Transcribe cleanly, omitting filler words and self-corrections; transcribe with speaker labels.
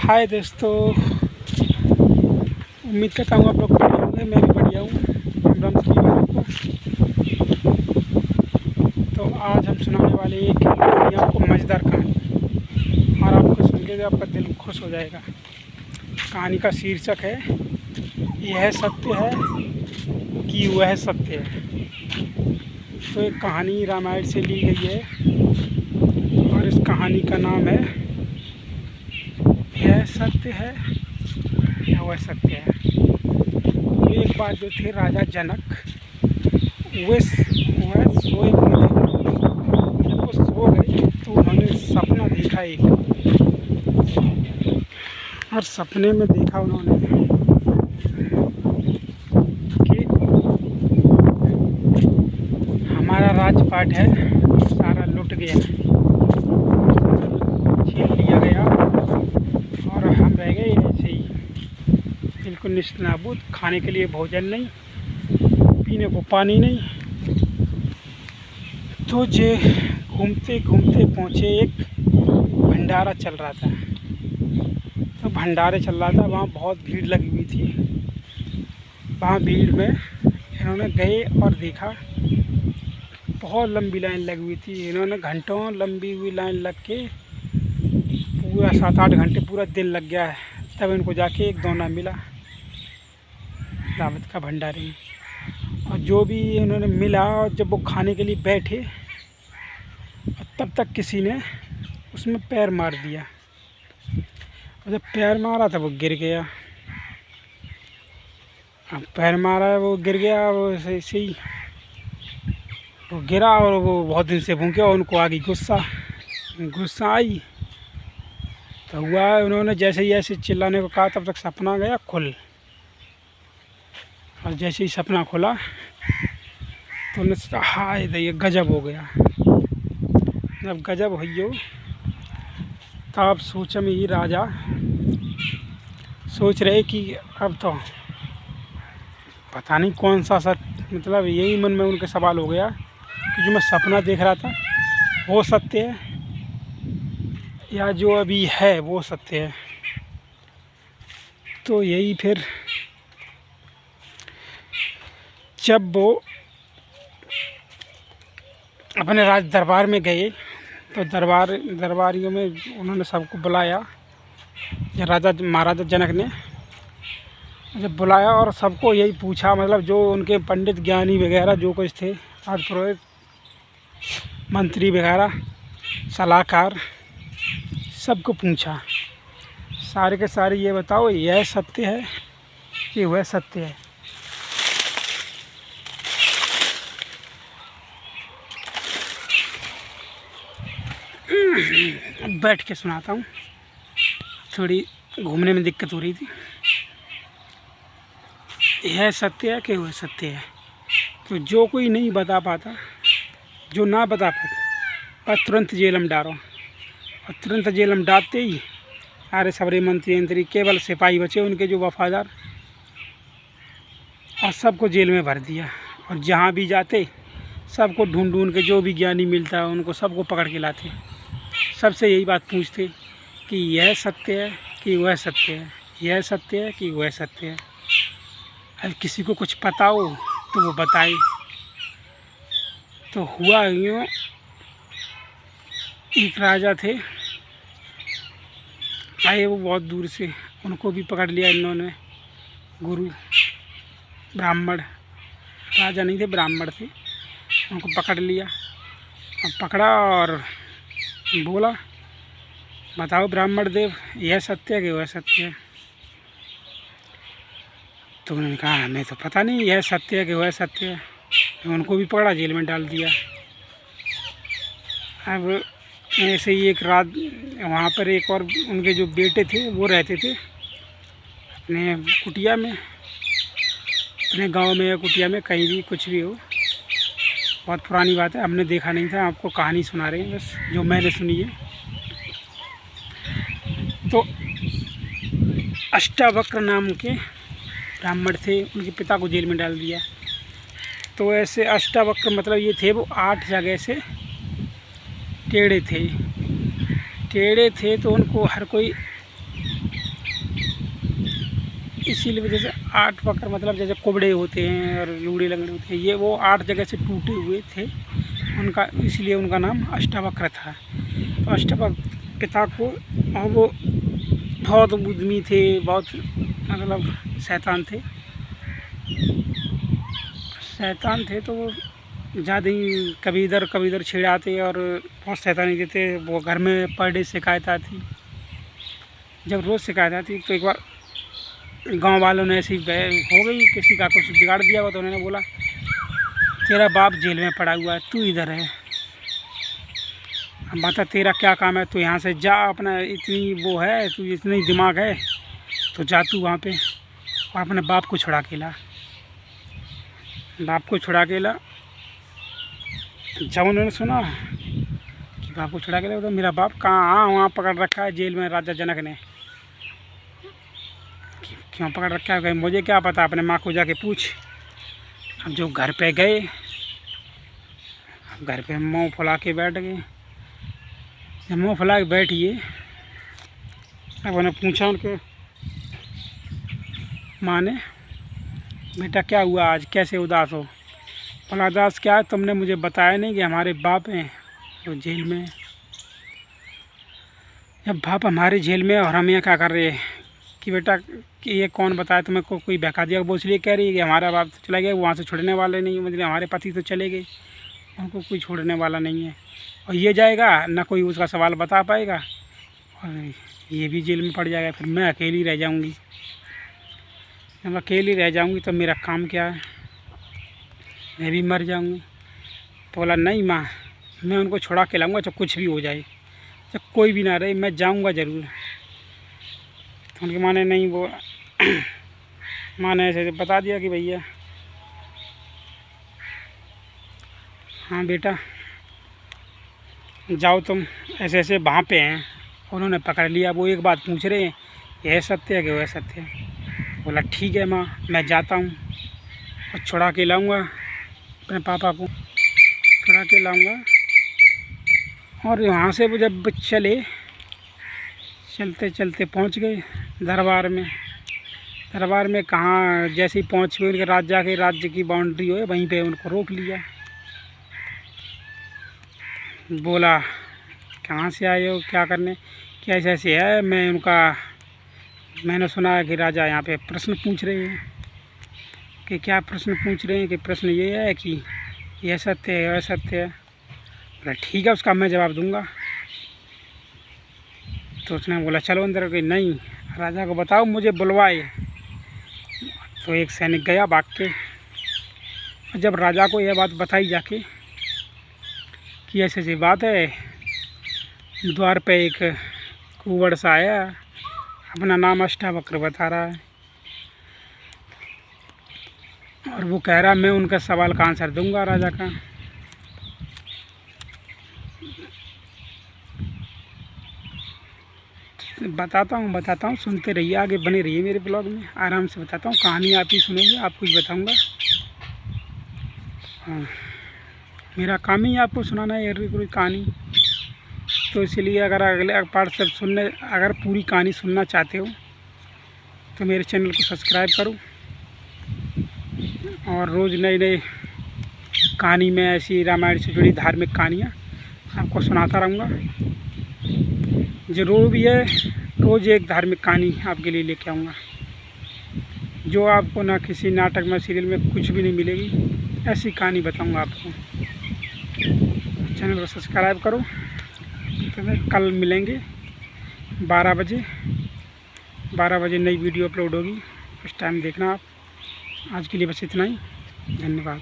Speaker 1: हाय दोस्तों, उम्मीद करता हूँ आप लोग बढ़िया होंगे। मैं भी बढ़िया हूँ। राम राम सभी भाइयों को। तो आज हम सुनाने वाले एक कहानी, आपको मज़ेदार कहानी, और आपको सुन के आपका दिल खुश हो जाएगा। कहानी का शीर्षक है यह सत्य है कि वह सत्य है। तो एक कहानी रामायण से ली गई है और इस कहानी का नाम है यह सत्य है या वह सत्य है। तो एक बार जो थे राजा जनक, वह सोए हुए थे। जब वो सो गए तो उन्होंने सपना देखा एक, और सपने में देखा उन्होंने कि हमारा राजपाट है सारा लुट गया, छीन लिया गया और हम रह गए ऐसे ही बिल्कुल निस्नाबूद। खाने के लिए भोजन नहीं, पीने को पानी नहीं। तो जे घूमते घूमते पहुँचे, एक भंडारा चल रहा था। तो भंडारे चल रहा था, वहाँ बहुत भीड़ लगी हुई थी। वहाँ भीड़ में इन्होंने गए और देखा बहुत लंबी लाइन लगी हुई थी। इन्होंने घंटों लंबी हुई लाइन लग के पूरा 7-8 घंटे पूरा दिन लग गया है। तब इनको जाके एक दोना मिला दावत का भंडारे में। और जो भी इन्होंने मिला, और जब वो खाने के लिए बैठे तब तक किसी ने उसमें पैर मार दिया, और जब पैर मारा तब वो गिर गया। अब पैर मारा, वो गिर गया, वो ऐसे ही वो गिरा और वो बहुत दिन से भूखे, और उनको आगे गुस्सा आई। तो हुआ उन्होंने जैसे ही ऐसे चिल्लाने को कहा, तब तक सपना गया खुल। और जैसे ही सपना खुला तो उन्हें सोचा हाय ये गजब हो गया। जब गजब हुई हो तब सोच में ही राजा सोच रहे कि अब तो पता नहीं कौन सा मतलब यही मन में उनके सवाल हो गया कि जो मैं सपना देख रहा था वो सत्य है या जो अभी है वो सत्य है। तो यही फिर जब वो अपने राज दरबार में गए तो दरबारियों में उन्होंने सबको बुलाया। महाराजा जनक ने जब बुलाया और सबको यही पूछा, मतलब जो उनके पंडित ज्ञानी वगैरह जो कुछ थे, राजपुरोहित, मंत्री वगैरह, सलाहकार, सबको पूछा, सारे के सारे ये बताओ यह सत्य है कि वह सत्य है। बैठ के सुनाता हूँ, थोड़ी घूमने में दिक्कत हो रही थी। यह सत्य है कि वह सत्य है। तो जो कोई नहीं बता पाता, जो ना बता पाता, और तुरंत जेल में डालो। और तुरंत जेल में डालते ही सारे सबरे मंत्री केवल सिपाही बचे उनके जो वफादार, और सबको जेल में भर दिया। और जहाँ भी जाते सबको ढूंढ के जो भी ज्ञानी मिलता उनको सबको पकड़ के लाते। सबसे यही बात पूछते कि यह सत्य है कि वह सत्य है, यह सत्य है कि वह सत्य है। अब किसी को कुछ पता हो तो वो बताए। तो हुआ यूँ, एक राजा थे, आए वो बहुत दूर से, उनको भी पकड़ लिया इन्होंने। गुरु ब्राह्मण, राजा नहीं थे, ब्राह्मण थे, उनको पकड़ लिया। और पकड़ा और बोला बताओ ब्राह्मण देव, यह सत्य है कि वह सत्य है। तो उन्होंने कहा हमें तो पता नहीं यह सत्य है कि वह सत्य है। तो उनको भी पकड़ा, जेल में डाल दिया। अब ऐसे ही एक रात वहाँ पर एक और उनके जो बेटे थे वो रहते थे अपने कुटिया में, अपने गांव में या कुटिया में, कहीं भी कुछ भी हो। बहुत पुरानी बात है, हमने देखा नहीं था, आपको कहानी सुना रहे हैं बस जो मैंने सुनी है। तो अष्टावक्र नाम के ब्राह्मण थे, उनके पिता को जेल में डाल दिया। तो ऐसे अष्टावक्र मतलब ये थे वो 8 जगह से टेढ़े थे तो उनको हर कोई इसीलिए वजह से 8 वक्र मतलब जैसे कुबड़े होते हैं और लूड़ी लंगड़े होते हैं, ये वो 8 जगह से टूटे हुए थे उनका, इसलिए उनका नाम अष्टावक्र था। तो अष्टावक्र पिता को, और वो बहुत उद्यमी थे, बहुत मतलब शैतान थे। तो वो ज़्यादा ही कभी इधर छेड़ाते और बहुत शैतानी देते। वो घर में पर डे शिकायत आती, जब रोज़ शिकायत आती तो एक बार गांव वालों ने ऐसी हो गई, किसी का कुछ बिगाड़ दिया हुआ, तो उन्होंने बोला तेरा बाप जेल में पड़ा हुआ है, तू इधर है, अब बता तेरा क्या काम है, तू यहाँ से जा, अपना इतनी वो है, तू इतनी दिमाग है तो जा तू वहाँ पे और अपने बाप को छुड़ा के ला। बाप को छुड़ा के ला। जब उन्होंने सुना कि बाप को छुड़ा के ला, तो मेरा बाप कहाँ वहाँ पकड़ रखा है जेल में राजा जनक ने, क्यों पकड़ रखा है, मुझे क्या पता, अपने माँ को जाके पूछ। अब जो घर पे गए, घर पे मुँह फुला के बैठ गए। जब मुँह फुला के बैठिए, अब उन्हें पूछा उनके माँ ने, बेटा क्या हुआ आज, कैसे उदास हो? बोला उदास क्या है, तुमने मुझे बताया नहीं कि हमारे बाप हैं तो जेल में। जब बाप हमारे जेल में और हम यहाँ क्या कर रहे हैं कि बेटा कि ये कौन बताया तुम्हें, को कोई बहका दिया? वो इसलिए कह रही है कि हमारा बाप तो चला गया, वहाँ से छुड़ने वाले नहीं, मतलब हमारे पति तो चले गए, उनको कोई छोड़ने वाला नहीं है, और ये जाएगा ना कोई उसका सवाल बता पाएगा, और ये भी जेल में पड़ जाएगा, फिर मैं अकेली रह जाऊँगी। जब अकेली रह जाऊँगी तो मेरा काम क्या है, मैं भी मर जाऊँगी। तो बोला नहीं माँ, मैं उनको छुड़ा के लाऊँगा, चाहे कुछ भी हो जाए, जब कोई भी ना रहे, मैं जाऊँगा ज़रूर। तो उनकी माँ ने नहीं, वो माँ ने ऐसे बता दिया कि भैया हाँ बेटा जाओ तुम, ऐसे ऐसे वहाँ पे हैं। उन्होंने पकड़ लिया। वो एक बात पूछ रहे हैं, यह सत्य है कि वह सत्य है? बोला ठीक है माँ, मैं जाता हूँ और छुड़ा के लाऊँगा, अपने पापा को छुड़ा के लाऊँगा। और यहाँ से वो जब चलते चलते पहुँच गए दरबार में। दरबार में कहाँ, जैसे ही पहुँच गए उनके राज्य की बाउंड्री हो, वहीं पे उनको रोक लिया। बोला कहाँ से आए हो, क्या करने, क्या ऐसे है? मैंने सुना है कि राजा यहाँ पे प्रश्न पूछ रहे हैं। कि क्या प्रश्न पूछ रहे हैं? कि प्रश्न ये है कि यह सत्य है, वह सत्य है। बोला ठीक है, उसका मैं जवाब दूंगा। तो उसने बोला चलो अंदर। कि नहीं, राजा को बताओ मुझे बुलवाए। तो एक सैनिक गया भाग के, जब राजा को यह बात बताई जाके कि ऐसी ऐसी बात है, द्वार पे एक कुंवर सा आया, अपना नाम अष्टावक्र बता रहा है, और वो कह रहा मैं उनका सवाल का आंसर दूंगा राजा का। बताता हूँ, सुनते रहिए, आगे बने रहिए मेरे ब्लॉग में, आराम से बताता हूँ, कहानी आप ही सुनेंगे, आपको ही बताऊँगा। हाँ, मेरा काम ही आपको सुनाना है कोई कहानी। तो इसलिए अगर अगले पार्ट सब सुनने, अगर पूरी कहानी सुनना चाहते हो तो मेरे चैनल को सब्सक्राइब करो, और रोज़ नई कहानी में ऐसी रामायण से जुड़ी धार्मिक कहानियाँ आपको सुनाता रहूँगा। जो भी है, रोज़ एक धार्मिक कहानी आपके लिए लेके आऊँगा, जो आपको ना किसी नाटक में, सीरियल में कुछ भी नहीं मिलेगी, ऐसी कहानी बताऊँगा आपको। चैनल को सब्सक्राइब करो। तो कल मिलेंगे 12 बजे नई वीडियो अपलोड होगी, उस टाइम देखना आप। आज के लिए बस इतना ही, धन्यवाद।